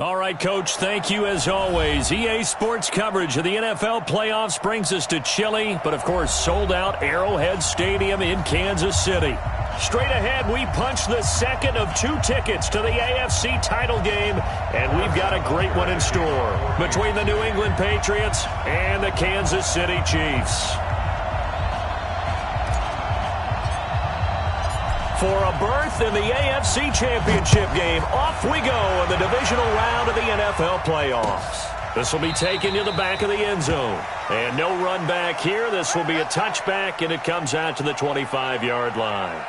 All right, Coach, thank you as always. EA Sports coverage of the NFL playoffs brings us to chilly, but of course sold out Arrowhead Stadium in Kansas City. Straight ahead, we punch the second of 2 tickets to the AFC title game, and we've got a great one in store between the New England Patriots and the Kansas City Chiefs. For a berth in the AFC Championship game, off we go in the divisional round of the NFL playoffs. This will be taken to the back of the end zone. And no run back here. This will be a touchback, and it comes out to the 25-yard line.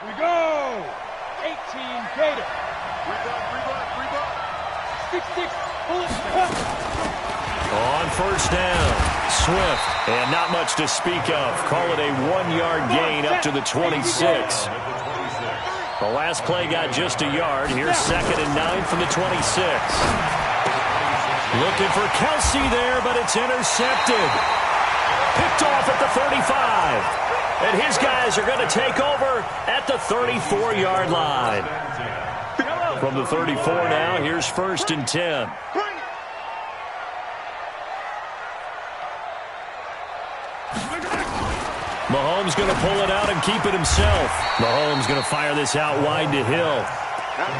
We go! 18 Gator. Rebound. 6-6. Bullet. On first down, Swift. And not much to speak of. Call it a 1-yard gain up to the 26. The last play got just a yard. Here's 2nd and 9 from the 26. Looking for Kelsey there, but it's intercepted. Picked off at the 35. And his guys are going to take over at the 34-yard line. From the 34 now, here's 1st and 10. Mahomes going to pull it out and keep it himself. Mahomes going to fire this out wide to Hill.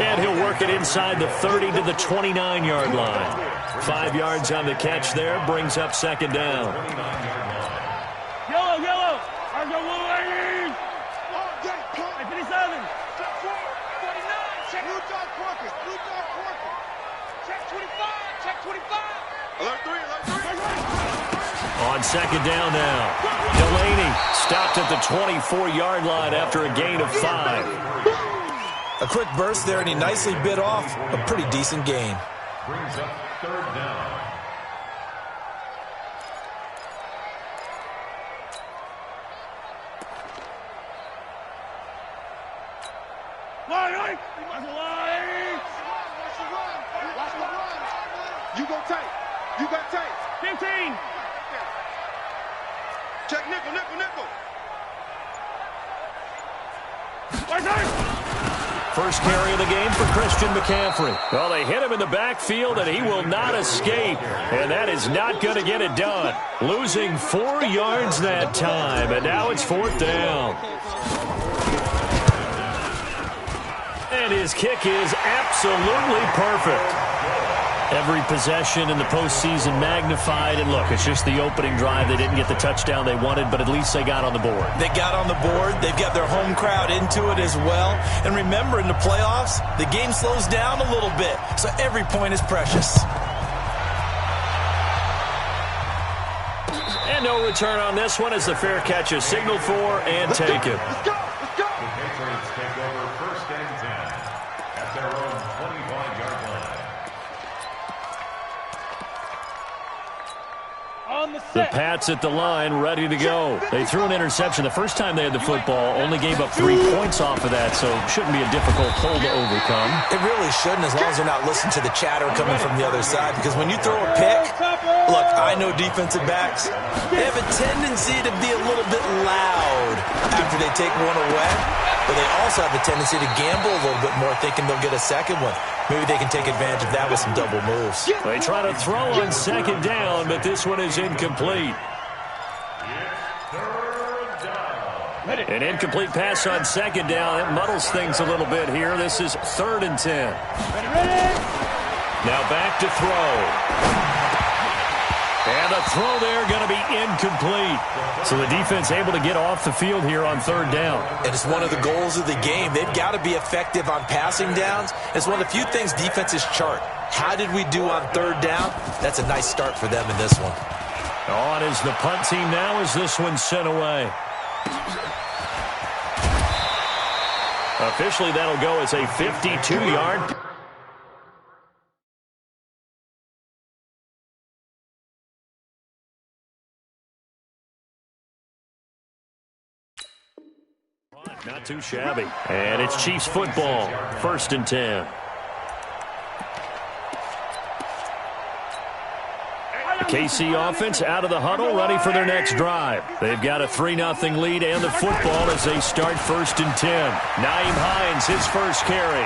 And he'll work it inside the 30 to the 29-yard line. 5 yards on the catch there, brings up 2nd down. Yellow. Argo Wolverine. 57. Check 49. Check Blue Dog Corker. Check 25. Check 25. Alert 3. On 2nd down now. Delaney stopped at the 24-yard line after a gain of 5. A quick burst there, and he nicely bit off a pretty decent gain. Brings up 3rd down. Line. You go tight. You got tight. 15. Check nickel. First carry of the game for Christian McCaffrey. Well, they hit him in the backfield, and he will not escape. And that is not going to get it done. Losing 4 yards that time, and now it's 4th down. And his kick is absolutely perfect. Every possession in the postseason magnified. And look, it's just the opening drive. They didn't get the touchdown they wanted, but at least they got on the board. They got on the board. They've got their home crowd into it as well. And remember, in the playoffs, the game slows down a little bit. So every point is precious. And no return on this one as the fair catch is signaled for and taken. Let's go. The Patriots take over 1st and 10 at their own 25-yard line. The Pats at the line, ready to go. They threw an interception the first time they had the football, only gave up 3 points off of that, so shouldn't be a difficult hole to overcome. It really shouldn't, as long as they're not listening to the chatter coming from the other side, because when you throw a pick, look, I know defensive backs, they have a tendency to be a little bit loud after they take one away, but they also have a tendency to gamble a little bit more, thinking they'll get a second one. Maybe they can take advantage of that with some double moves. They try to throw on 2nd down, but this one is incomplete. An incomplete pass on 2nd down. It muddles things a little bit here. This is 3rd and 10. Now back to throw. And the throw there going to be incomplete. So the defense able to get off the field here on 3rd down. And it's one of the goals of the game. They've got to be effective on passing downs. It's one of the few things defenses chart. How did we do on 3rd down? That's a nice start for them in this one. On is the punt team now as this one's sent away. Officially, that'll go as a 52-yard. Not too shabby. And it's Chiefs football, 1st and 10. The KC offense out of the huddle, ready for their next drive. They've got a 3-0 lead and the football as they start 1st and 10. Nyheim Hines, his first carry.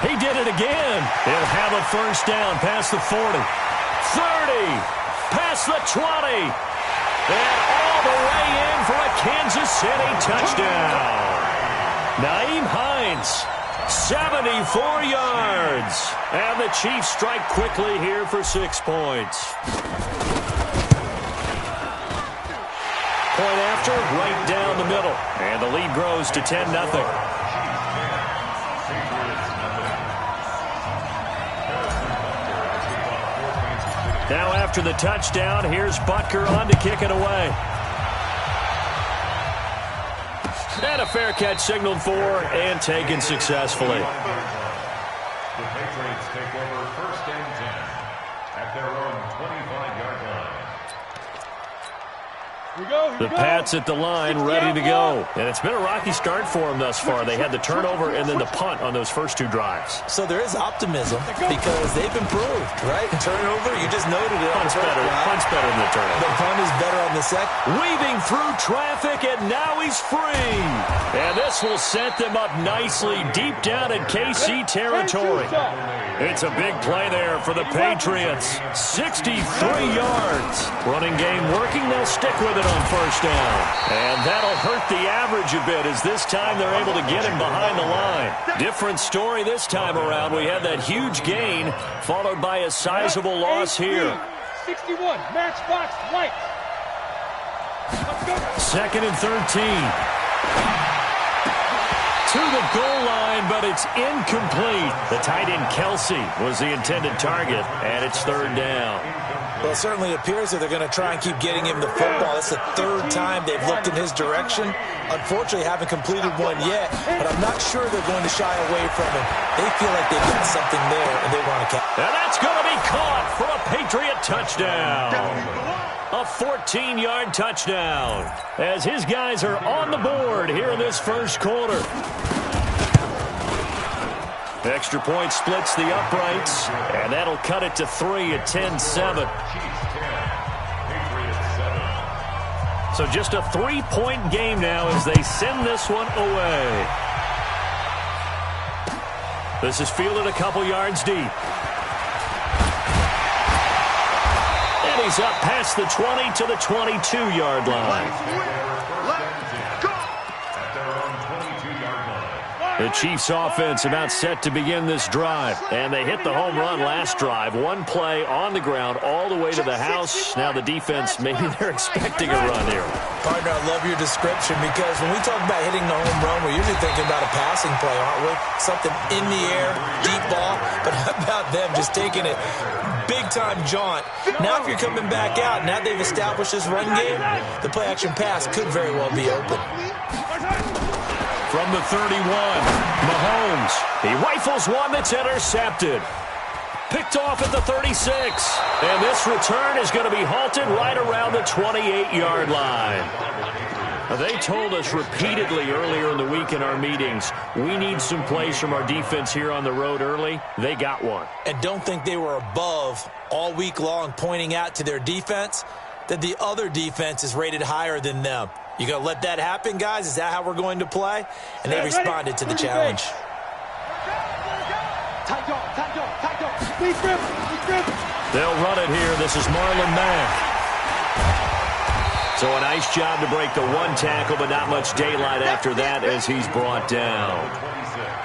He did it again. He'll have a first down past the 40. 30, past the 20. And all the way in for a Kansas City touchdown. Nyheim Hines, 74 yards. And the Chiefs strike quickly here for 6 points. Point after, right down the middle. And the lead grows to 10-0. Now after the touchdown, here's Butker on to kick it away. And a fair catch signaled for and taken successfully. The Patriots take over 1st and 10 at their own 25-yard line. The Pats at the line, ready to go. And it's been a rocky start for them thus far. They had the turnover and then the punt on those first 2 drives. So there is optimism because they've improved, right? Turnover, you just noted it. Punt's better than the turnover. The punt is better on the second. Weaving through traffic, and now he's free. And this will set them up nicely deep down in KC territory. It's a big play there for the Patriots. 63 yards. Running game working. They'll stick with it on first down. And that'll hurt the average a bit as this time they're able to get him behind the line. Different story this time around. We had that huge gain followed by a sizable loss here. 61, matchbox, white. 2nd and 13. To the goal line, but it's incomplete. The tight end Kelsey was the intended target, and it's 3rd down. Well, it certainly appears that they're going to try and keep getting him the football. It's the 3rd time they've looked in his direction. Unfortunately, haven't completed one yet, but I'm not sure they're going to shy away from him. They feel like they've got something there, and they want to catch. And that's going to be caught for a Patriot touchdown. A 14-yard touchdown as his guys are on the board here in this first quarter. Extra point splits the uprights, and that'll cut it to 3 at 10-7. So just a 3-point game now as they send this one away. This is fielded a couple yards deep. And he's up past the 20 to the 22-yard line. The Chiefs offense about set to begin this drive. And they hit the home run last drive. One play on the ground all the way to the house. Now the defense, maybe they're expecting a run here. Partner, I love your description because when we talk about hitting the home run, we're usually thinking about a passing play, aren't we? Something in the air, deep ball. But how about them just taking it big-time jaunt? Now if you're coming back out, now they've established this run game, the play-action pass could very well be open. From the 31, Mahomes. He rifles one that's intercepted. Picked off at the 36. And this return is going to be halted right around the 28-yard line. Now, they told us repeatedly earlier in the week in our meetings, we need some plays from our defense here on the road early. They got one. And don't think they were above all week long pointing out to their defense that the other defense is rated higher than them. You going to let that happen, guys? Is that how we're going to play? And they responded to the challenge. They'll run it here. This is Marlon Mack. So a nice job to break the one tackle, but not much daylight after that as he's brought down.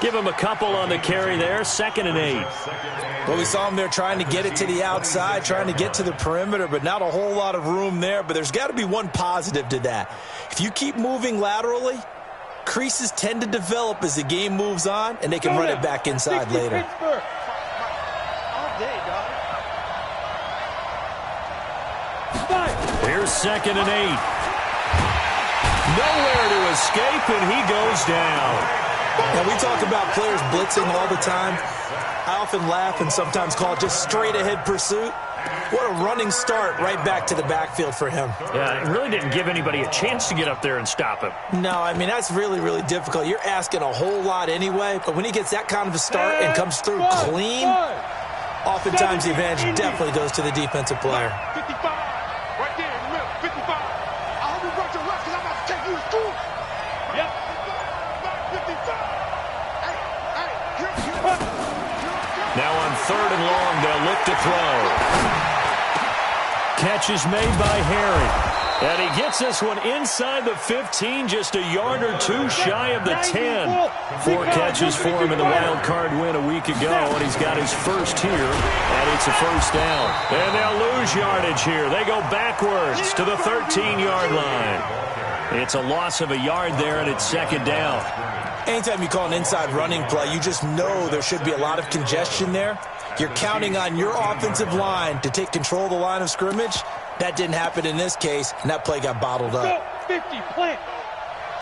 Give him a couple on the carry there. 2nd and 8. Well, we saw him there trying to get it to the outside, trying to get to the perimeter, but not a whole lot of room there. But there's got to be one positive to that. If you keep moving laterally, creases tend to develop as the game moves on, and they can run it back inside later. Here's 2nd and 8. Nowhere to escape, and he goes down. Now, we talk about players blitzing all the time. I often laugh and sometimes call it just straight-ahead pursuit. What a running start right back to the backfield for him. Yeah, it really didn't give anybody a chance to get up there and stop him. No, I mean, that's really, really difficult. You're asking a whole lot anyway, but when he gets that kind of a start and comes through clean, oftentimes the advantage definitely goes to the defensive player. 55, right there in the middle, 55. I hope you brought your left because I'm about to take you to school. Yep. 55. Now on 3rd and long, they'll look to throw. Catch is made by Harry. And he gets this one inside the 15, just a yard or two shy of the 10. 4 catches for him in the wild card win a week ago, and he's got his first here, and it's a first down. And they'll lose yardage here. They go backwards to the 13-yard line. It's a loss of a yard there, and it's 2nd down. Anytime you call an inside running play, you just know there should be a lot of congestion there. You're counting on your offensive line to take control of the line of scrimmage. That didn't happen in this case, and that play got bottled up. 50, plant.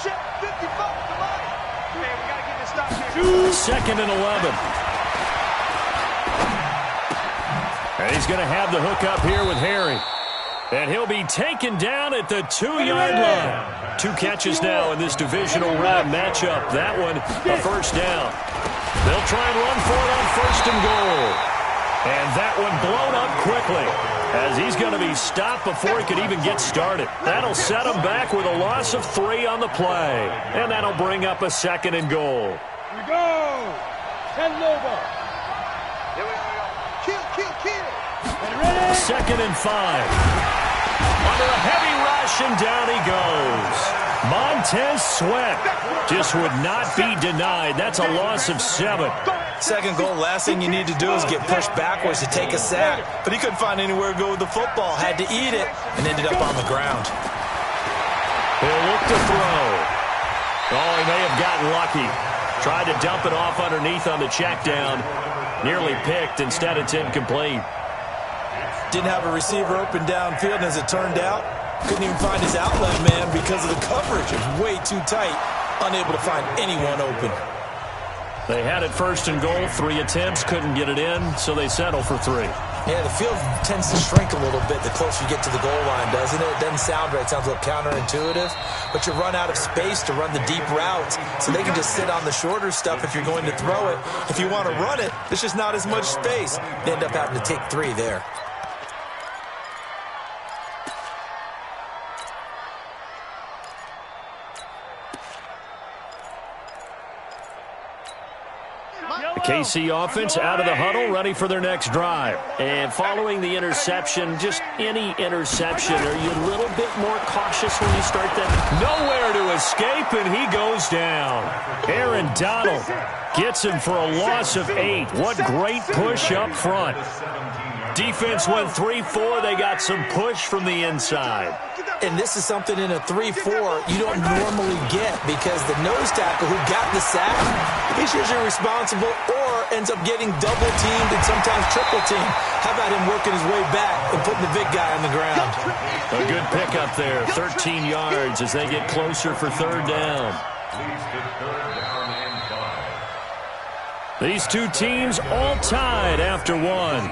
Check 55, come on. Man, we got to get this stop here. 2nd and 11. And he's going to have the hook up here with Harry. And he'll be taken down at the 2-yard line. 2 catches now in this divisional round matchup. That one, a first down. They'll try and run for it on 1st and goal. And that one blown up quickly, as he's going to be stopped before he could even get started. That'll set him back with a loss of 3 on the play. And that'll bring up a 2nd and goal. Here we go. 10 Lobo. Here we go. Kill. Ready? 2nd and 5. Under a heavy rush, and down he goes. Montez Sweat just would not be denied. That's a loss of 7. 2nd goal, last thing you need to do is get pushed backwards to take a sack. But he couldn't find anywhere to go with the football. Had to eat it and ended up on the ground. He'll look to throw. Oh, he may have gotten lucky. Tried to dump it off underneath on the check down. Nearly picked. Instead, it's incomplete. Didn't have a receiver open downfield, and as it turned out, couldn't even find his outlet man because of the coverage. It was way too tight, unable to find anyone open. They had it 1st and goal, 3 attempts, couldn't get it in, so they settle for 3. Yeah, the field tends to shrink a little bit the closer you get to the goal line, doesn't it? It doesn't sound right. It sounds a little counterintuitive, but you run out of space to run the deep routes, so they can just sit on the shorter stuff if you're going to throw it. If you want to run it, there's just not as much space. They end up having to take 3 there. The KC offense out of the huddle, ready for their next drive. And following the interception, just any interception, are you a little bit more cautious when you start that? Nowhere to escape, and he goes down. Aaron Donald gets him for a loss of 8. What great push up front. Defense went 3-4. They got some push from the inside. And this is something in a 3-4 you don't normally get, because the nose tackle who got the sack, he's usually responsible or ends up getting double-teamed and sometimes triple-teamed. How about him working his way back and putting the big guy on the ground? A good pickup there, 13 yards as they get closer for 3rd down. These two teams all tied after 1.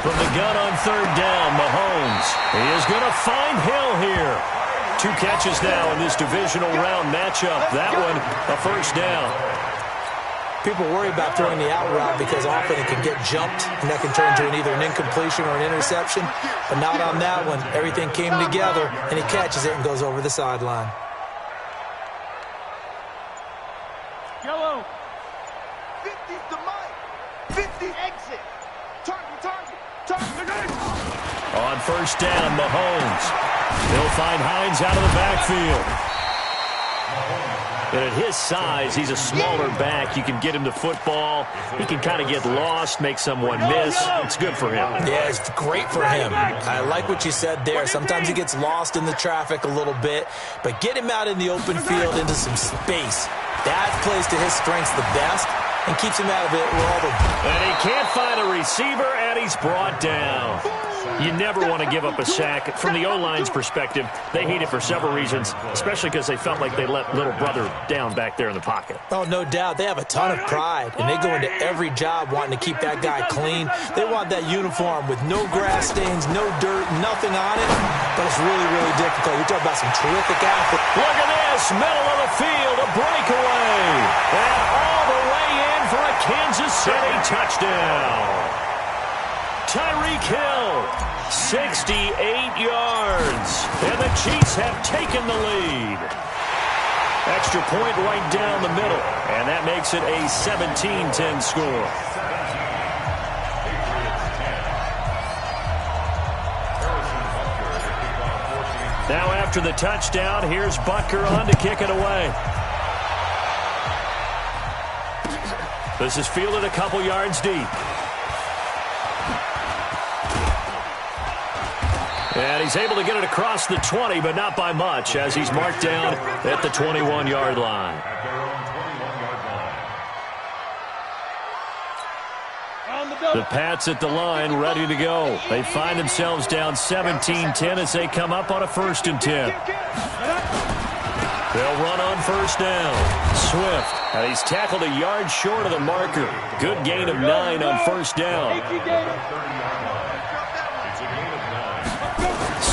From the gun on 3rd down, Mahomes. He is going to find Hill here. 2 catches now in this divisional round matchup. That one, a first down. People worry about throwing the out route because often it can get jumped, and that can turn into either an incompletion or an interception. But not on that one. Everything came together, and he catches it and goes over the sideline. Yellow. 50's the mic. 50 exit. Target. On 1st down, Mahomes. He'll find Hines out of the backfield. And at his size, he's a smaller back. You can get him to football. He can kind of get lost, make someone miss. It's good for him. Yeah, it's great for him. I like what you said there. Sometimes he gets lost in the traffic a little bit, but get him out in the open field into some space. That plays to his strengths the best and keeps him out of it with all the... And he can't find a receiver, and he's brought down. You never want to give up a sack. From the O-line's perspective, they hate it for several reasons, especially because they felt like they let little brother down back there in the pocket. Oh, no doubt. They have a ton of pride, and they go into every job wanting to keep that guy clean. They want that uniform with no grass stains, no dirt, nothing on it, but it's really, really difficult. You're talking about some terrific athletes. Look at this, middle of the field, a breakaway, and all the way in for a Kansas City touchdown. Tyreek Hill, 68 yards, and the Chiefs have taken the lead. Extra point right down the middle, and that makes it a 17-10 score. Now after the touchdown, here's Butker on to kick it away. This is fielded a couple yards deep. And he's able to get it across the 20, but not by much, as he's marked down at the 21-yard line. The Pats at the line, ready to go. They find themselves down 17-10 as they come up on a 1st and 10. They'll run on 1st down. Swift, and he's tackled a yard short of the marker. Good gain of 9 on 1st down.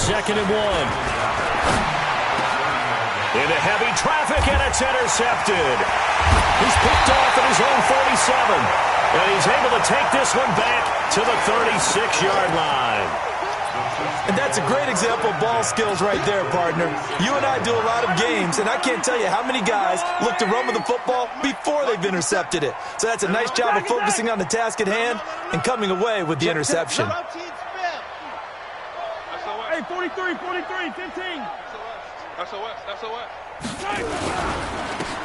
2nd and 1. Into heavy traffic, and it's intercepted. He's picked off at his own 47. And he's able to take this one back to the 36-yard line. And that's a great example of ball skills right there, partner. You and I do a lot of games, and I can't tell you how many guys look to run with the football before they've intercepted it. So that's a nice job of focusing on the task at hand and coming away with the interception. Hey, 43, 15. SOS.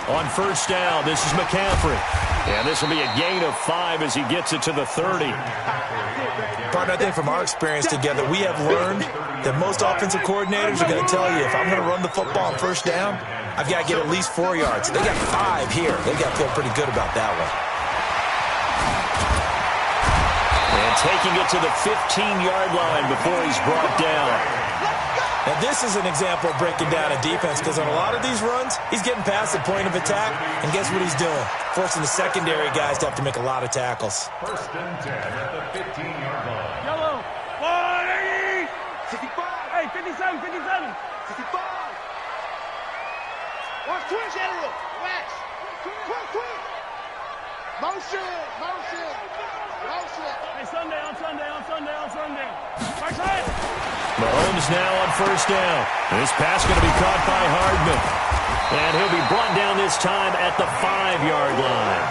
On 1st down, this is McCaffrey. And this will be a gain of 5 as he gets it to the 30. Partner, I think from our experience together, we have learned that most offensive coordinators are going to tell you, if I'm going to run the football on 1st down, I've got to get at least 4 yards. They got 5 here. They got to feel pretty good about that one. And taking it to the 15-yard line before he's brought down. Now, this is an example of breaking down a defense, because on a lot of these runs, he's getting past the point of attack, and guess what he's doing? Forcing the secondary guys to have to make a lot of tackles. 1st and 10 at the 15-yard line. Yellow. 180. 65. Hey, 57. 65. Watch twitch, General. Relax. Quick. Motion. Hey, Sunday. Right side. Mahomes now on 1st down. This pass going to be caught by Hardman. And he'll be brought down this time at the 5-yard line.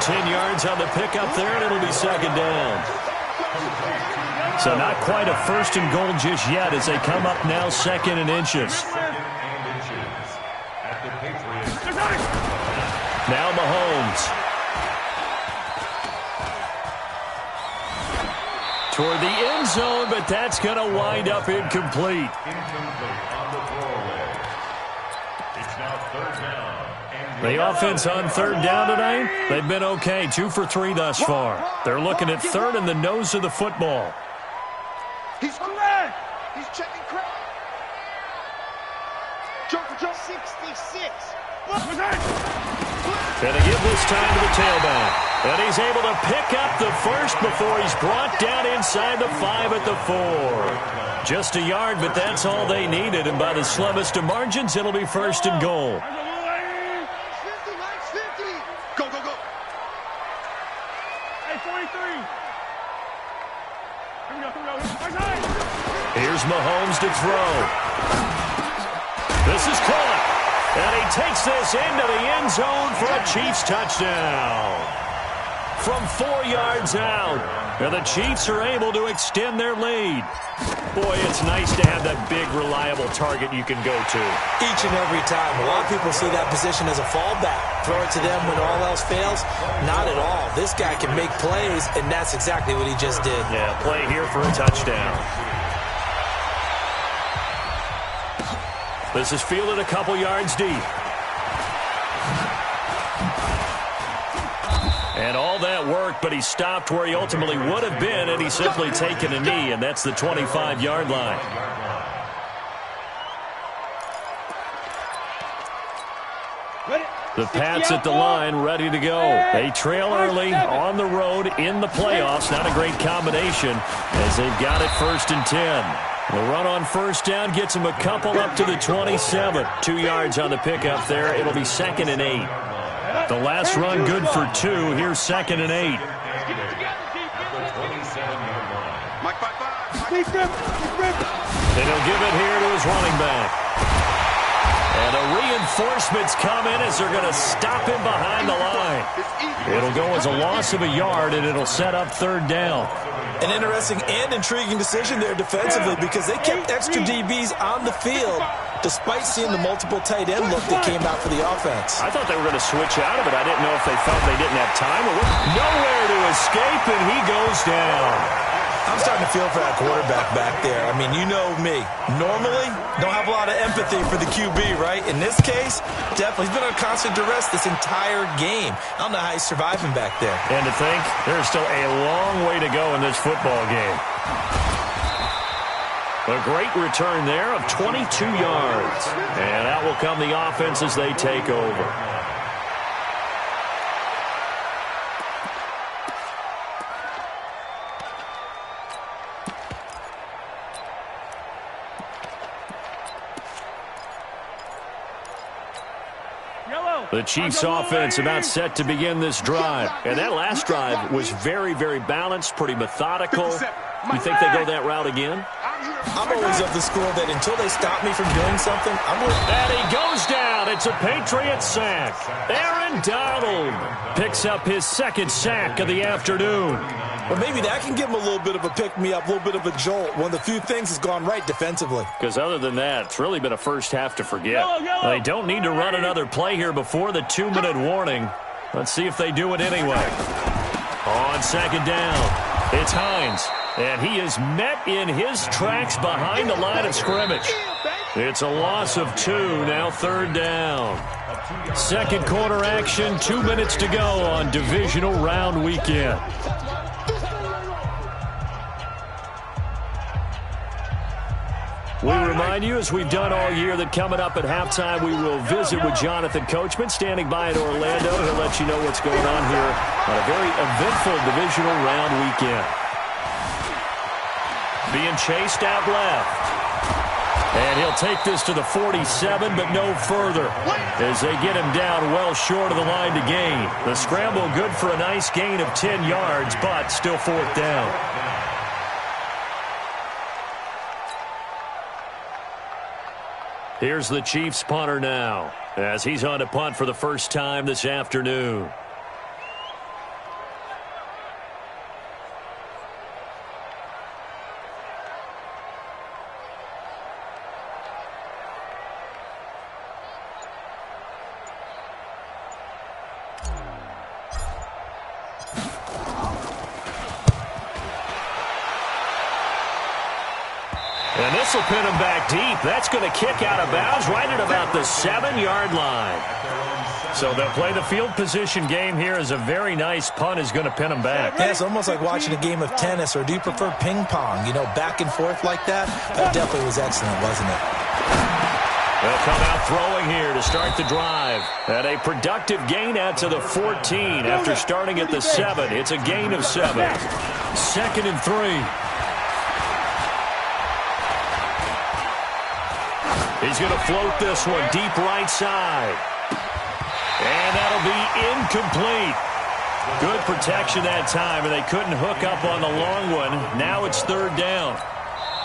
10 yards on the pickup there, and it'll be 2nd down. So not quite a 1st and goal just yet as they come up now 2nd and inches. Now Mahomes. Toward the end zone, but that's going to wind up incomplete. The offense on 3rd down tonight, they've been okay. 2 for 3 thus far. They're looking at 3rd and the nose of the football. He's correct. He's checking crack. Jump. 66. And they give this time to the tailback. And he's able to pick up the 1st before he's brought down inside the 5 at the 4. Just a yard, but that's all they needed. And by the slimmest of margins, it'll be 1st and goal. 50. Go. Hey, 43. Here we go. Here's Mahomes to throw. This is caught. And he takes this into the end zone for a Chiefs touchdown. from 4 yards out. And the Chiefs are able to extend their lead. Boy, it's nice to have that big, reliable target you can go to. Each and every time. A lot of people see that position as a fallback. Throw it to them when all else fails. Not at all. This guy can make plays, and that's exactly what he just did. Yeah, play here for a touchdown. This is fielded a couple yards deep. And all that work, but he stopped where he ultimately would have been, and he's simply taken a knee, and that's the 25-yard line. The Pats at the line, ready to go. They trail early on the road in the playoffs. Not a great combination as they've got it 1st and 10. The run on first down gets him a couple up to the 27. 2 yards on the pickup there. It'll be 2nd and 8. The last run good for 2. Here's 2nd and 8. And he'll give it here to his running back. And the reinforcements come in as they're going to stop him behind the line. It'll go as a loss of a yard, and it'll set up 3rd down. An interesting and intriguing decision there defensively because they kept extra DBs on the field despite seeing the multiple tight end look that came out for the offense. I thought they were going to switch out of it. I didn't know if they felt they didn't have time or what. Nowhere to escape, and he goes down. I'm starting to feel for that quarterback back there. I mean, you know me. Normally, don't have a lot of empathy for the QB, right? In this case, definitely. He's been under constant duress this entire game. I don't know how he's surviving back there. And to think, there's still a long way to go in this football game. A great return there of 22 yards. And that will come the offense as they take over. The Chiefs offense about set to begin this drive. And that last drive was very, very balanced, pretty methodical. You think they go that route again? I'm always of the school that until they stop me from doing something, I'm with. And he goes down. It's a Patriot sack. Aaron Donald picks up his 2nd sack of the afternoon. Well, maybe that can give him a little bit of a pick-me-up, a little bit of a jolt. One of the few things has gone right defensively. Because other than that, it's really been a first half to forget. They don't need to run another play here before the 2-minute warning. Let's see if they do it anyway. On 2nd down, it's Hines. And he is met in his tracks behind the line of scrimmage. It's a loss of 2, now 3rd down. 2nd quarter action, 2 minutes to go on divisional round weekend. We remind you, as we've done all year, that coming up at halftime, we will visit with Jonathan Coachman, standing by in Orlando. He'll let you know what's going on here on a very eventful divisional round weekend. Being chased out left. And he'll take this to the 47, but no further, as they get him down well short of the line to gain. The scramble good for a nice gain of 10 yards, but still 4th down. Here's the Chiefs punter now, as he's on to punt for the first time this afternoon. And this will pin him back deep. That's going to kick out of bounds right at about the 7-yard line. So they'll play the field position game here as a very nice punt is going to pin him back. Yeah, it's almost like watching a game of tennis, or do you prefer ping pong? You know, back and forth like that? That definitely was excellent, wasn't it? They'll come out throwing here to start the drive. And a productive gain out to the 14 after starting at the 7. It's a gain of 7. 2nd and 3. He's going to float this one deep right side. And that'll be incomplete. Good protection that time, and they couldn't hook up on the long one. Now it's 3rd down.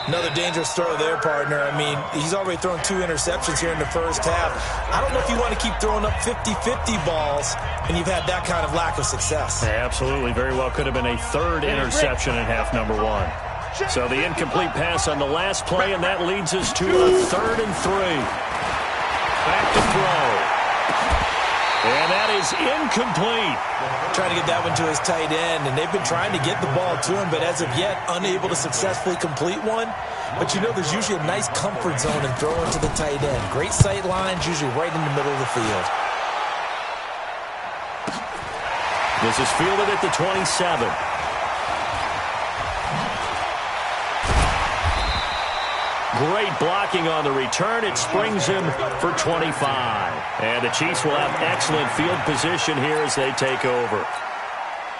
Another dangerous throw there, partner. I mean, he's already thrown 2 interceptions here in the first half. I don't know if you want to keep throwing up 50-50 balls, and you've had that kind of lack of success. Yeah, absolutely. Very well could have been a 3rd interception in half number 1. So the incomplete pass on the last play, and that leads us to a 3rd and 3. Back to throw. And that is incomplete. Trying to get that one to his tight end, and they've been trying to get the ball to him, but as of yet, unable to successfully complete one. But you know, there's usually a nice comfort zone in throwing to the tight end. Great sight lines, usually right in the middle of the field. This is fielded at the 27. Great blocking on the return. It springs him for 25. And the Chiefs will have excellent field position here as they take over.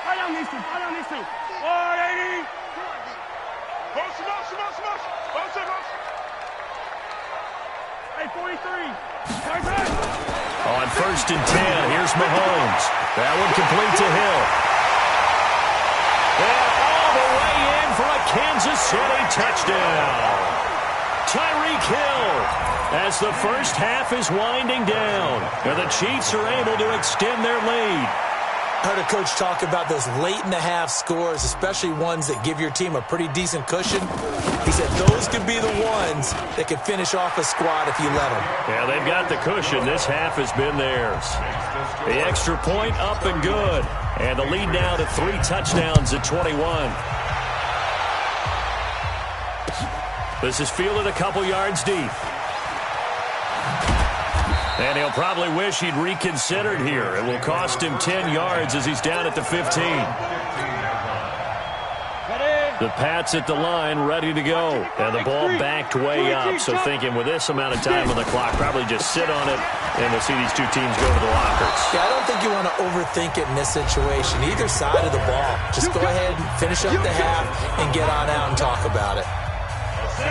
Fire on these two. Fire on these two. 180. Hey, 43. On 1st and 10, here's Mahomes. That one complete to Hill. And all the way in for a Kansas City touchdown. Tyreek Hill as the first half is winding down. And the Chiefs are able to extend their lead. I heard a coach talk about those late-in-the-half scores, especially ones that give your team a pretty decent cushion. He said those could be the ones that could finish off a squad if you let them. Yeah, they've got the cushion. This half has been theirs. The extra point up and good. And the lead now to 3 touchdowns at 21. This is fielded a couple yards deep. And he'll probably wish he'd reconsidered here. It will cost him 10 yards as he's down at the 15. The Pats at the line, ready to go. And the ball backed way up. So thinking with this amount of time on the clock, probably just sit on it, and we'll see these two teams go to the lockers. Yeah, I don't think you want to overthink it in this situation. Either side of the ball. Just go ahead and finish up the half and get on out and talk about it.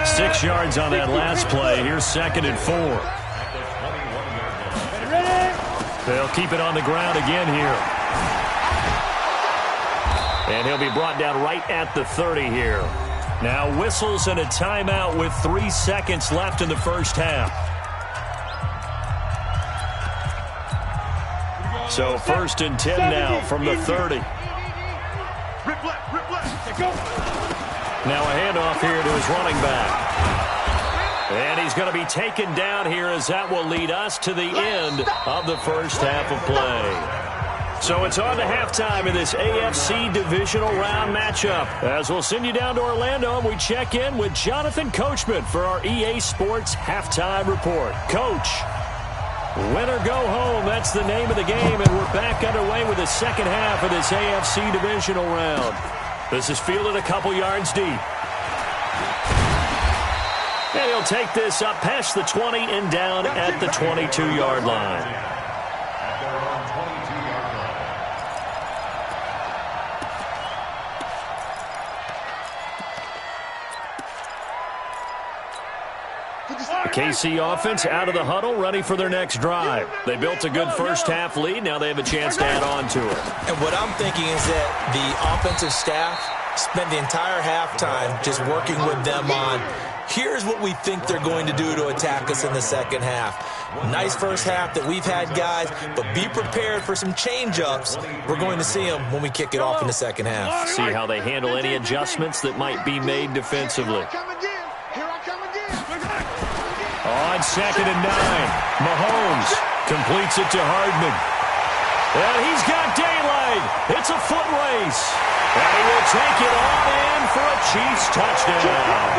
6 yards on that last play. Here's 2nd and 4. They'll keep it on the ground again here. And he'll be brought down right at the 30 here. Now whistles and a timeout with 3 seconds left in the first half. So 1st and 10 now from the 30. Rip left. Go. Now a handoff here to his running back. And he's going to be taken down here as that will lead us to the end of the first half of play. So it's on to halftime in this AFC divisional round matchup. As we'll send you down to Orlando and we check in with Jonathan Coachman for our EA Sports halftime report. Coach, win or go home, that's the name of the game, and we're back underway with the second half of this AFC divisional round. This is fielded a couple yards deep. And he'll take this up past the 20 and down at the 22-yard line. At their own 22-yard line. The KC offense out of the huddle, ready for their next drive. They built a good first half lead. Now they have a chance to add on to it. And what I'm thinking is that the offensive staff spent the entire halftime just working with them on, here's what we think they're going to do to attack us in the second half. Nice first half that we've had, guys, but be prepared for some change-ups. We're going to see them when we kick it off in the second half. See how they handle any adjustments that might be made defensively. Here I come again. On 2nd and 9, Mahomes completes it to Hardman. And he's got daylight. It's a foot race. And he will take it on in for a Chiefs touchdown.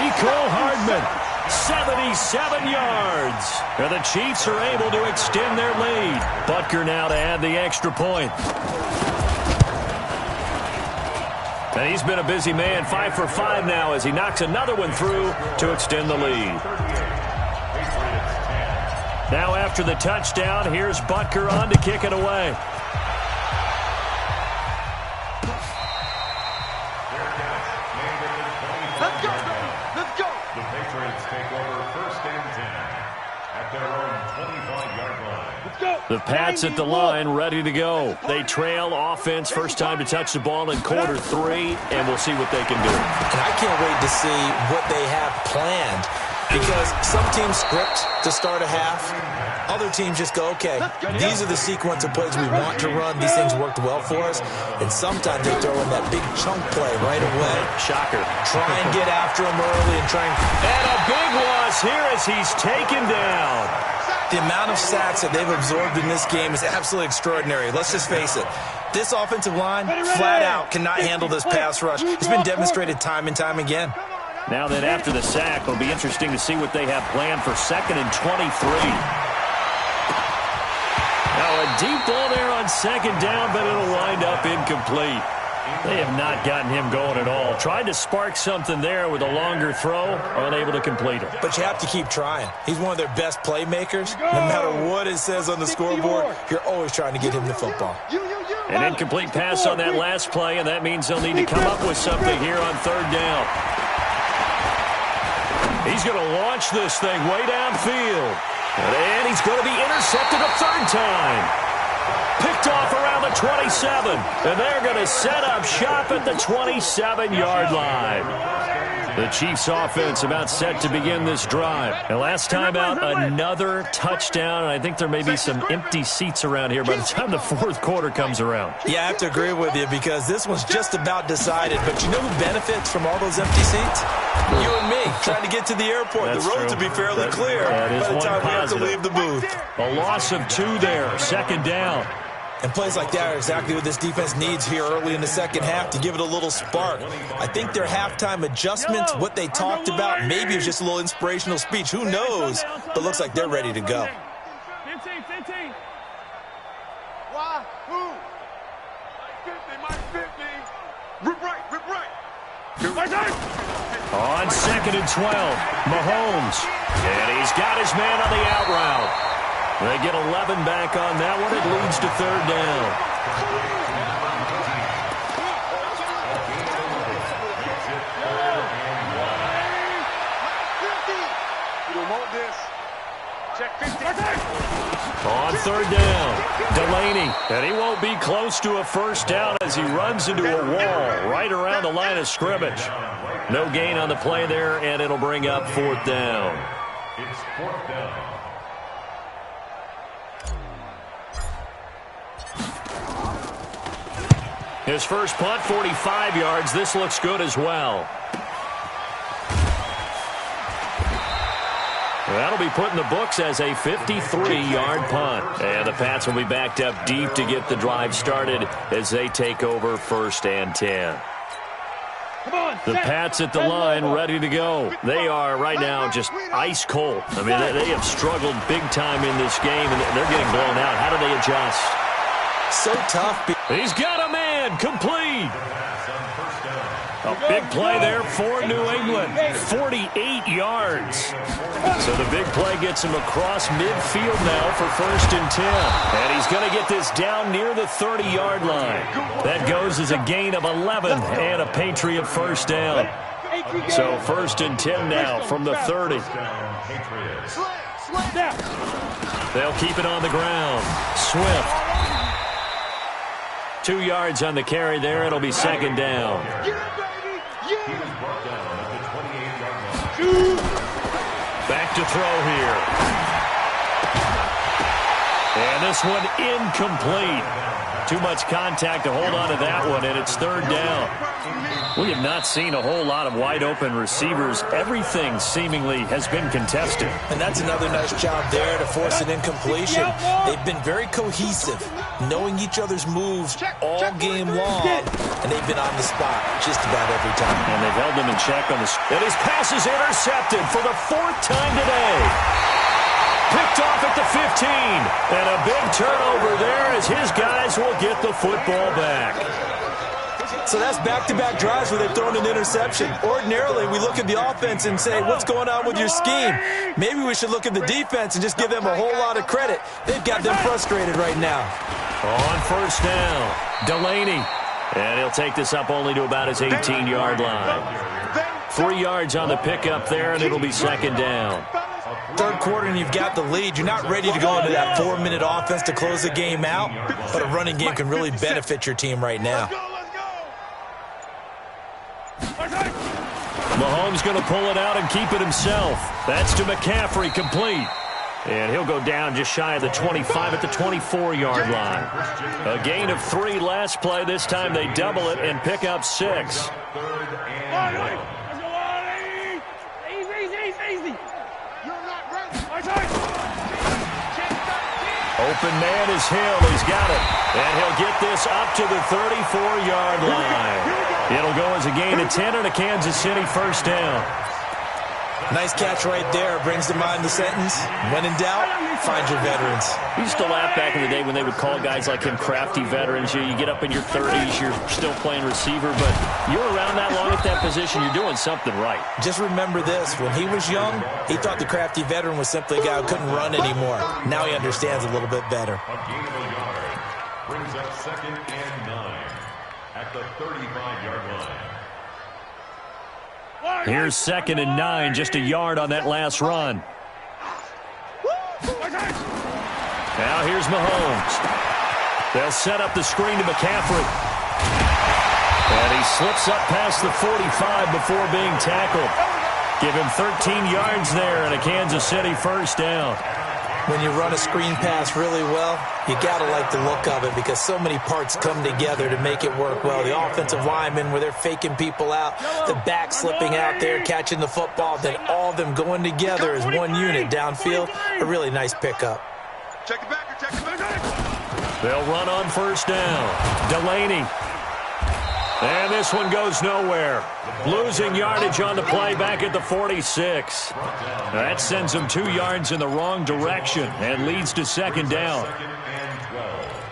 Mecole Hardman, 77 yards. And the Chiefs are able to extend their lead. Butker now to add the extra point. And he's been a busy man, 5 for 5 now as he knocks another one through to extend the lead. Now after the touchdown, here's Butker on to kick it away. Let's go. The Patriots take over 1st and 10 at their own 25-yard line. The Pats at the line, ready to go. They trail offense, first time to touch the ball in quarter 3, and we'll see what they can do. And I can't wait to see what they have planned, because some teams script to start a half. Other teams just go, okay, these are the sequence of plays we want to run. These things worked well for us. And sometimes they throw in that big chunk play right away. Shocker. Try and get after him early and try And a big loss here as he's taken down. The amount of sacks that they've absorbed in this game is absolutely extraordinary. Let's just face it. This offensive line, flat out, cannot handle this pass rush. It's been demonstrated time and time again. Now then, after the sack, it'll be interesting to see what they have planned for 2nd and 23. Now a deep ball there on 2nd down, but it'll wind up incomplete. They have not gotten him going at all. Tried to spark something there with a longer throw, unable to complete it. But you have to keep trying. He's one of their best playmakers. No matter what it says on the scoreboard, you're always trying to get him the football. An incomplete pass on that last play, and that means they'll need to come up with something here on 3rd down. He's going to launch this thing way downfield. And he's going to be intercepted a 3rd time. Picked off around the 27. And they're going to set up shop at the 27-yard line. The Chiefs offense about set to begin this drive. And last time out, another touchdown. And I think there may be some empty seats around here by the time the 4th quarter comes around. Yeah, I have to agree with you because this one's just about decided. But you know who benefits from all those empty seats? You and me, trying to get to the airport. That's the roads true. will be fairly clear by the time we have to positive. leave the booth. A loss of 2 there, 2nd down. And plays like that are exactly what this defense needs here early in the second half to give it a little spark. I think their halftime adjustments, what they talked about, maybe it was just a little inspirational speech. Who knows? But looks like they're ready to go. 15. Why? Who? 50, Mike 50. Rip right. On 2nd and 12, Mahomes. And he's got his man on the out route. They get 11 back on that one. It leads to 3rd down. You don't want this. Check 50. On 3rd down, Delaney. And he won't be close to a 1st down as he runs into a wall right around the line of scrimmage. No gain on the play there, and it'll bring up 4th down. It's 4th down. His first punt, 45 yards. This looks good as well. That'll be put in the books as a 53-yard punt. And the Pats will be backed up deep to get the drive started as they take over 1st and 10. The Pats at the line, ready to go. They are right now just ice cold. I mean, they have struggled big time in this game, and they're getting blown out. How do they adjust? So tough. He's got a man complete. A big play there for New England. 48 yards. So the big play gets him across midfield now for 1st and 10. And he's going to get this down near the 30-yard line. That goes as a gain of 11 and a Patriot 1st down. So 1st and 10 now from the 30. They'll keep it on the ground. Swift. 2 yards on the carry there. It'll be 2nd down. Back to throw here. And this one incomplete. Too much contact to hold on to that one, and it's 3rd down. We have not seen a whole lot of wide-open receivers. Everything seemingly has been contested. And that's another nice job there to force an incompletion. They've been very cohesive, knowing each other's moves all game long, and they've been on the spot just about every time. And they've held them in check on the... And his pass is intercepted for the 4th time today. Picked off at the 15. And a big turnover there as his guys will get the football back. So that's back-to-back drives where they've thrown an interception. Ordinarily, we look at the offense and say, what's going on with your scheme? Maybe we should look at the defense and just give them a whole lot of credit. They've got them frustrated right now. On 1st down, Delaney. And he'll take this up only to about his 18-yard line. 3 yards on the pickup there, and it'll be 2nd down. Third quarter and you've got the lead. You're not ready to go into that 4-minute offense to close the game out, but a running game can really benefit your team right now. Mahomes going to pull it out and keep it himself. That's to McCaffrey, complete. And he'll go down just shy of the 25 at the 24-yard line. A gain of 3 last play. This time they double it and pick up 6. Easy. You're not ready. Open man is Hill. He's got it. And he'll get this up to the 34-yard line. It'll go as a gain of 10 and a Kansas City first down. Nice catch right there. Brings to mind the sentence, when in doubt, find your veterans. We used to laugh back in the day when they would call guys like him crafty veterans. You get up in your 30s, you're still playing receiver, but you're around that long at that position, you're doing something right. Just remember this. When he was young, he thought the crafty veteran was simply a guy who couldn't run anymore. Now he understands a little bit better. A gain of a yard brings up 2nd and 9 at the 35-yard line. Here's 2nd and 9, just a yard on that last run. Now here's Mahomes. They'll set up the screen to McCaffrey. And he slips up past the 45 before being tackled. Give him 13 yards there and a Kansas City first down. When you run a screen pass really well, you got to like the look of it because so many parts come together to make it work well. The offensive linemen, where they're faking people out, the back slipping out there, catching the football, then all of them going together as one unit downfield. A really nice pickup. Check it back. Check it back. They'll run on first down. Delaney. And this one goes nowhere. Losing yardage on the play back at the 46. That sends them 2 yards in the wrong direction and leads to second down. 2nd and 12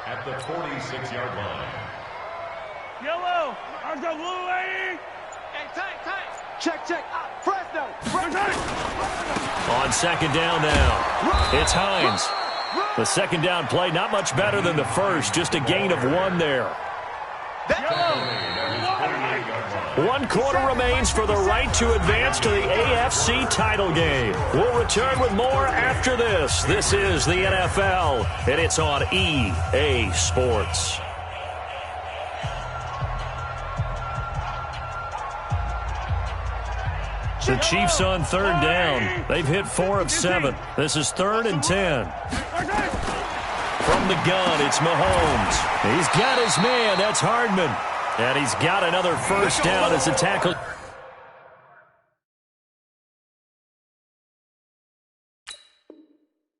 at the 46-yard line. Yellow. How's the blue lady? Hey, tight. Check. Fresno. On second down now, it's Hines. The second down play, not much better than the first, just a gain of 1 there. 1 quarter remains for the right to advance to the AFC title game. We'll return with more after this. This is the NFL, and it's on EA Sports. The Chiefs on third down. They've hit 4 of 7. This is 3rd and 10. From the gun, it's Mahomes. He's got his man. That's Hardman. And he's got another first down as a tackle.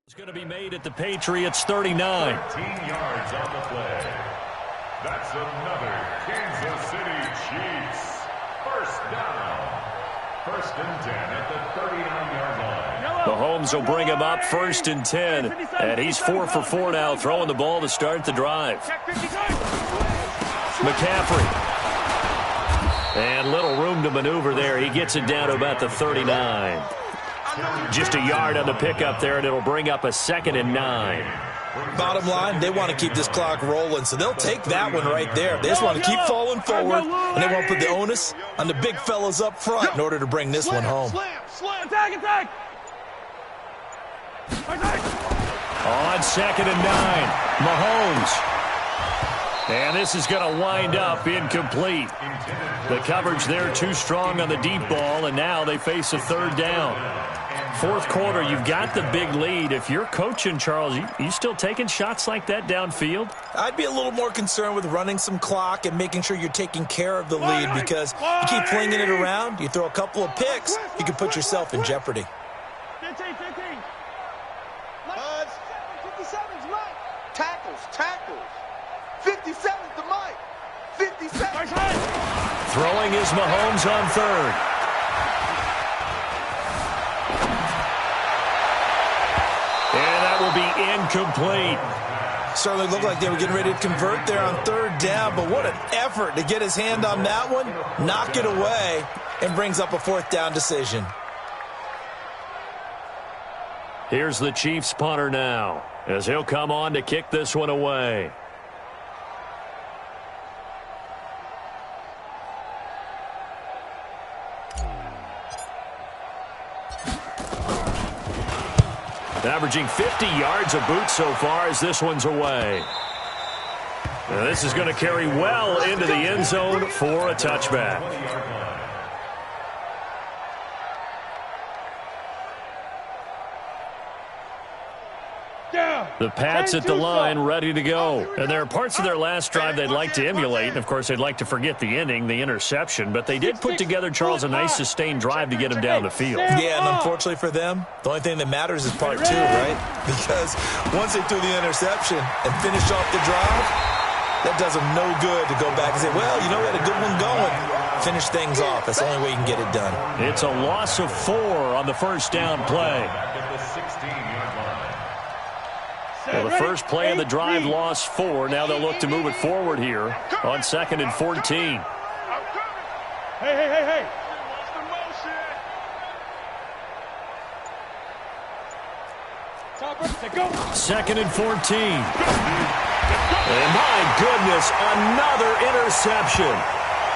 It's going to be made at the Patriots 39. 13 yards on the play. That's another Kansas City Chiefs. First down. 1st and 10 at the 39-yard line. Mahomes will bring him up 1st and 10. And he's 4 for 4 now, throwing the ball to start the drive. McCaffrey. And little room to maneuver there. He gets it down to about the 39. Just a yard on the pickup there, and it'll bring up a 2nd and 9. Bottom line, they want to keep this clock rolling, so they'll take that one right there. They just want to keep falling forward, and they won't put the onus on the big fellas up front in order to bring this one home. Attack. On 2nd and 9, Mahomes. And this is going to wind up incomplete. The coverage there too strong on the deep ball, and now they face a 3rd down. 4th quarter, you've got the big lead. If you're coaching, Charles, you still taking shots like that downfield? I'd be a little more concerned with running some clock and making sure you're taking care of the lead, because you keep flinging it around, you throw a couple of picks, you can put yourself in jeopardy. 15. 57's Mike. Tackles. 57's the Mike. 57. Throwing is Mahomes on 3rd. And that will be incomplete. Certainly looked like they were getting ready to convert there on 3rd down, but what an effort to get his hand on that one, knock it away, and brings up a 4th down decision. Here's the Chiefs punter now, as he'll come on to kick this one away. Averaging 50 yards a boot so far as this one's away. Now this is going to carry well into the end zone for a touchback. The Pats at the line, ready to go. And there are parts of their last drive they'd like to emulate. And, of course, they'd like to forget the ending, the interception. But they did put together, Charles, a nice sustained drive to get him down the field. Yeah, and unfortunately for them, the only thing that matters is part 2, right? Because once they threw the interception and finished off the drive, that does them no good to go back and say, well, you know, we had a good one going. Finish things off. That's the only way you can get it done. It's a loss of 4 on the first down play. Well, the first play of the drive lost 4. Now they'll look to move it forward here on 2nd and 14. Hey. 2nd and 14. And my goodness, another interception.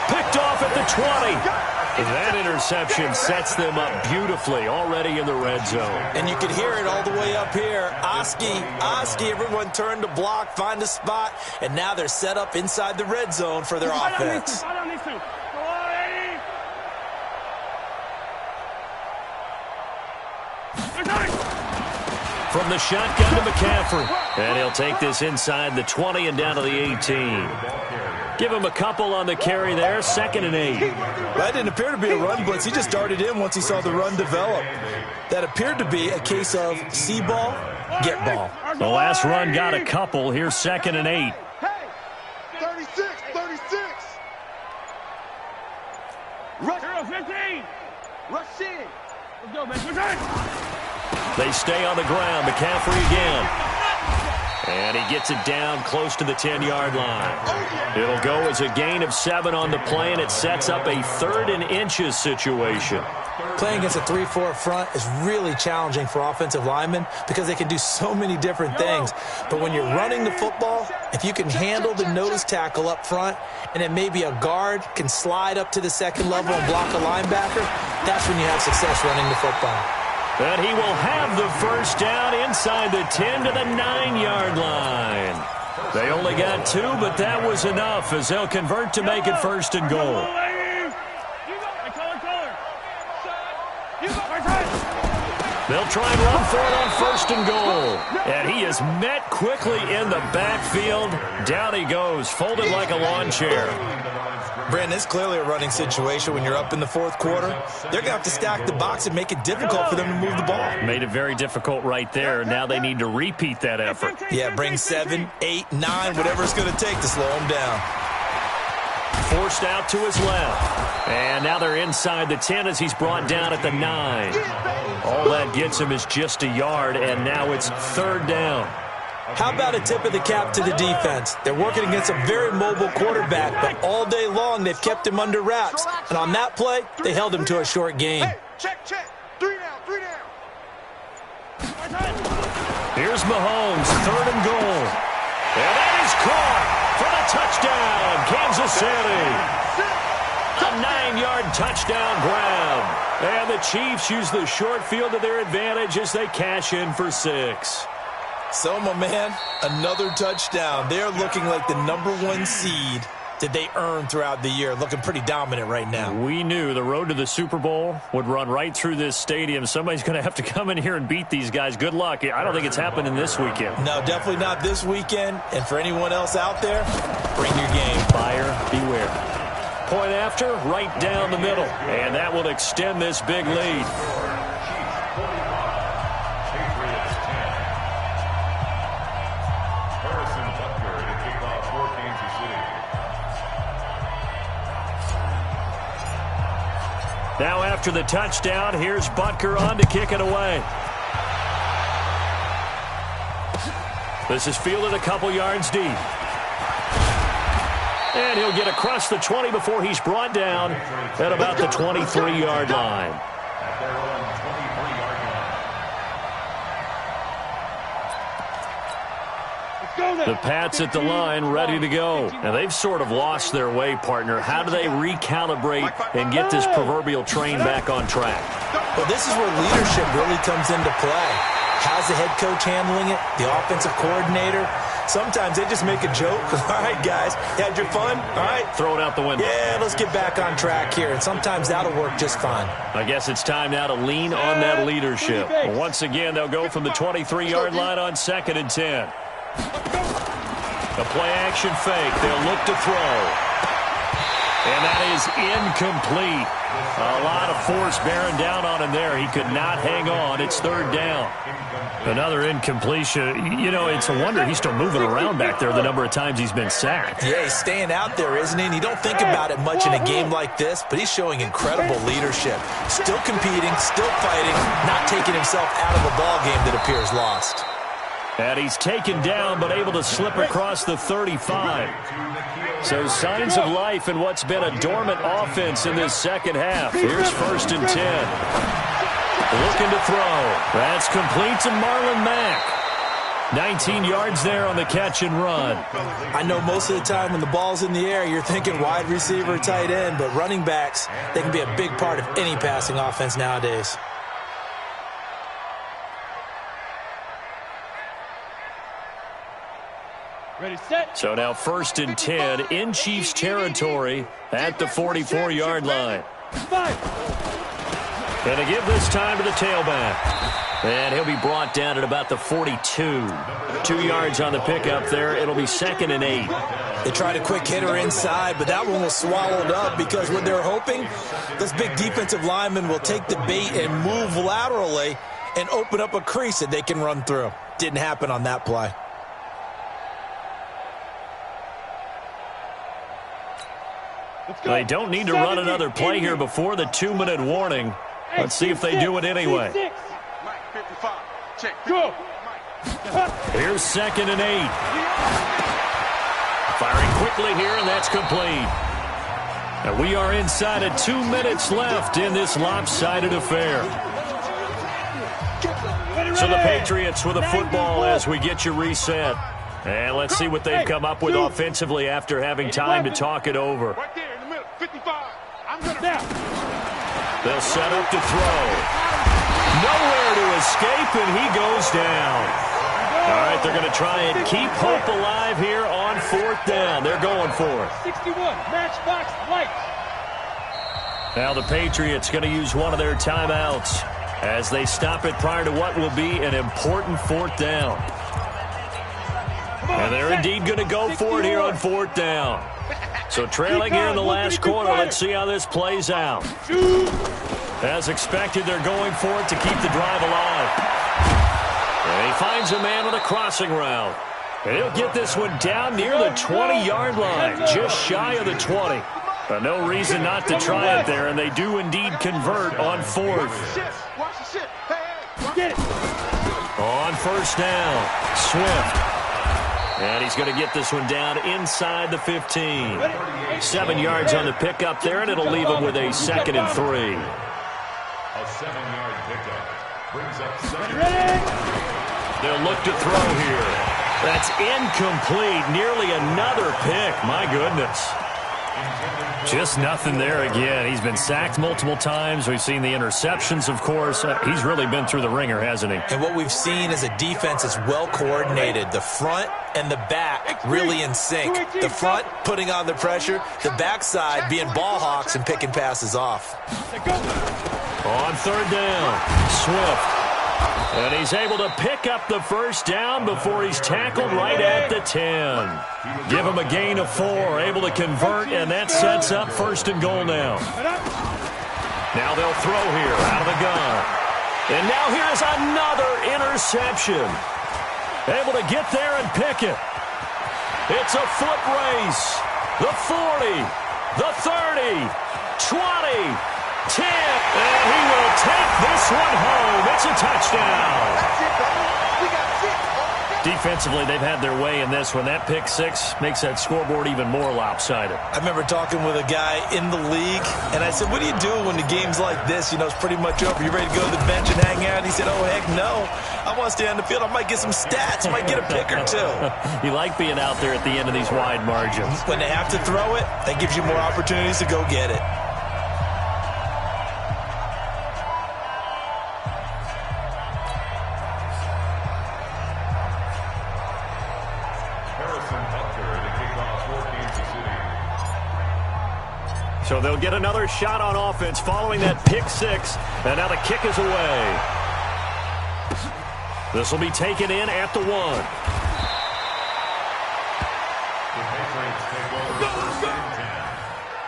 Picked off at the 20. That interception sets them up beautifully already in the red zone. And you can hear it all the way up here. Oski, everyone turned to block, find a spot, and now they're set up inside the red zone for their offense. From the shotgun to McCaffrey. And he'll take this inside the 20 and down to the 18. Give him a couple on the carry there. 2nd and 8. That didn't appear to be a run blitz. He just darted in once he saw the run develop. That appeared to be a case of see ball, get ball. The last run got a couple. Here's 2nd and 8. Hey, 36. Rush 15. Rush in. Let's go, man. They stay on the ground. McCaffrey again. And he gets it down close to the 10-yard line. It'll go as a gain of 7 on the play, and it sets up a 3rd and inches situation. Playing against a 3-4 front is really challenging for offensive linemen because they can do so many different things. But when you're running the football, if you can handle the nose tackle up front, and then maybe a guard can slide up to the 2nd level and block a linebacker, that's when you have success running the football. And he will have the first down inside the 10 to the 9-yard line. They only got 2, but that was enough as they'll convert to make it 1st and goal. They'll try and run for it on 1st and goal. And he is met quickly in the backfield. Down he goes, folded like a lawn chair. Brandon, it's clearly a running situation when you're up in the 4th quarter. They're going to have to stack the box and make it difficult for them to move the ball. Made it very difficult right there. Now they need to repeat that effort. Yeah, bring 7, 8, 9, whatever it's going to take to slow them down. Forced out to his left. And now they're inside the 10 as he's brought down at the 9. All that gets him is just a yard, and now it's 3rd down. How about a tip of the cap to the defense? They're working against a very mobile quarterback, but all day long they've kept him under wraps. And on that play, they held him to a short gain. Hey, check. 3 down. Here's Mahomes, 3rd and goal. And that is caught for the touchdown, Kansas City. A 9-yard touchdown grab. And the Chiefs use the short field to their advantage as they cash in for 6. So, my man, another touchdown. They're looking like the #1 seed that they earned throughout the year. Looking pretty dominant right now. We knew the road to the Super Bowl would run right through this stadium. Somebody's going to have to come in here and beat these guys. Good luck. I don't think it's happening this weekend. No, definitely not this weekend. And for anyone else out there, bring your game. Buyer beware. Point after, right down the middle. And that will extend this big lead. Now after the touchdown, here's Butker on to kick it away. This is fielded a couple yards deep. And he'll get across the 20 before he's brought down at about the 23-yard line. The Pats at the line, ready to go. Now, they've sort of lost their way, partner. How do they recalibrate and get this proverbial train back on track? Well, this is where leadership really comes into play. How's the head coach handling it? The offensive coordinator? Sometimes they just make a joke. All right, guys, you had your fun? All right. Throw it out the window. Yeah, let's get back on track here. And sometimes that'll work just fine. I guess it's time now to lean on that leadership. Once again, they'll go from the 23-yard line on 2nd and 10. A play-action fake. They'll look to throw. And that is incomplete. A lot of force bearing down on him there. He could not hang on. It's 3rd down. Another incompletion. You know, it's a wonder he's still moving around back there the number of times he's been sacked. Yeah, he's staying out there, isn't he? And you don't think about it much in a game like this, but he's showing incredible leadership. Still competing, still fighting, not taking himself out of a ball game that appears lost. And he's taken down but able to slip across the 35. So signs of life in what's been a dormant offense in this second half. Here's 1st and 10. Looking to throw. That's complete to Marlon Mack. 19 yards there on the catch and run. I know most of the time when the ball's in the air, you're thinking wide receiver, tight end, but running backs, they can be a big part of any passing offense nowadays. Ready, set. So now 1st and 10 in Chiefs territory at the 44-yard line. And to give this time to the tailback. And he'll be brought down at about the 42. 2 yards on the pickup there. It'll be 2nd and 8. They tried a quick hitter inside, but that one was swallowed up because what they're hoping, this big defensive lineman will take the bait and move laterally and open up a crease that they can run through. Didn't happen on that play. They don't need to run another play here before the 2-minute warning. Let's see if they do it anyway. Here's 2nd and 8. Firing quickly here, and that's complete. And we are inside of 2 minutes left in this lopsided affair. So the Patriots with a football as we get you reset. And let's see what they've come up with offensively after having time to talk it over. Right there in the middle, 55. I'm going to They'll set up to throw. Nowhere to escape, and he goes down. All right, they're going to try and keep hope alive here on 4th down. They're going for it. 61, matchbox lights. Now the Patriots going to use one of their timeouts as they stop it prior to what will be an important 4th down. And they're indeed going to go for it here on 4th down. So trailing here in the last quarter, let's see how this plays out. As expected, they're going for it to keep the drive alive. And he finds a man with a crossing route. And he'll get this one down near the 20-yard line, just shy of the 20. But no reason not to try it there, and they do indeed convert on 4th. On 1st down, Swift. And he's going to get this one down inside the 15. 7 yards on the pickup there, and it'll leave him with a 2nd and 3. A 7-yard pickup brings up 2nd. They'll look to throw here. That's incomplete. Nearly another pick. My goodness. Just nothing there again. He's been sacked multiple times. We've seen the interceptions, of course. He's really been through the ringer, hasn't he? And what we've seen is a defense that's well coordinated. The front and the back really in sync. The front putting on the pressure. The backside being ball hawks and picking passes off. On 3rd down, Swift. And he's able to pick up the 1st down before he's tackled right at the 10. Give him a gain of 4, able to convert, and that sets up 1st and goal now. Now they'll throw here out of the gun. And now here's another interception. Able to get there and pick it. It's a foot race. The 40, the 30, 20. 10, and he will take this one home. It's a touchdown. Defensively, they've had their way in this one. That pick 6 makes that scoreboard even more lopsided. I remember talking with a guy in the league, and I said, what do you do when the game's like this? You know, it's pretty much over. You ready to go to the bench and hang out? And he said, oh, heck no. I want to stay on the field. I might get some stats. I might get a pick or 2. You like being out there at the end of these wide margins. When they have to throw it, that gives you more opportunities to go get it. they'll get another shot on offense following that pick six. And now the kick is away. This will be taken in at the 1. The Patriots take over 1st and 10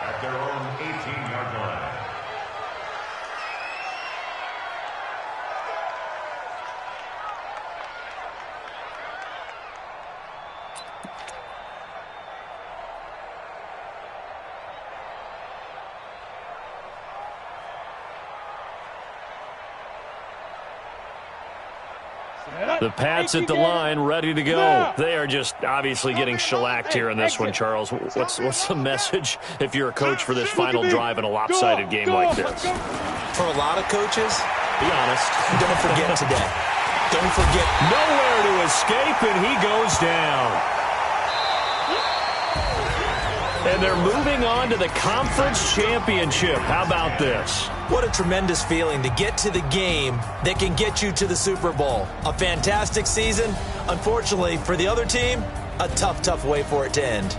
at their own 18-yard line. The Pats at the line, ready to go. They are just obviously getting shellacked here in this one, Charles. What's the message if you're a coach for this final drive in a lopsided game like this? For a lot of coaches, Be honest. don't forget today. Don't forget. Nowhere to escape, and he goes down. And they're moving on to the conference championship. How about this? What a tremendous feeling to get to the game that can get you to the Super Bowl. A fantastic season. Unfortunately, for the other team, a tough way for it to end.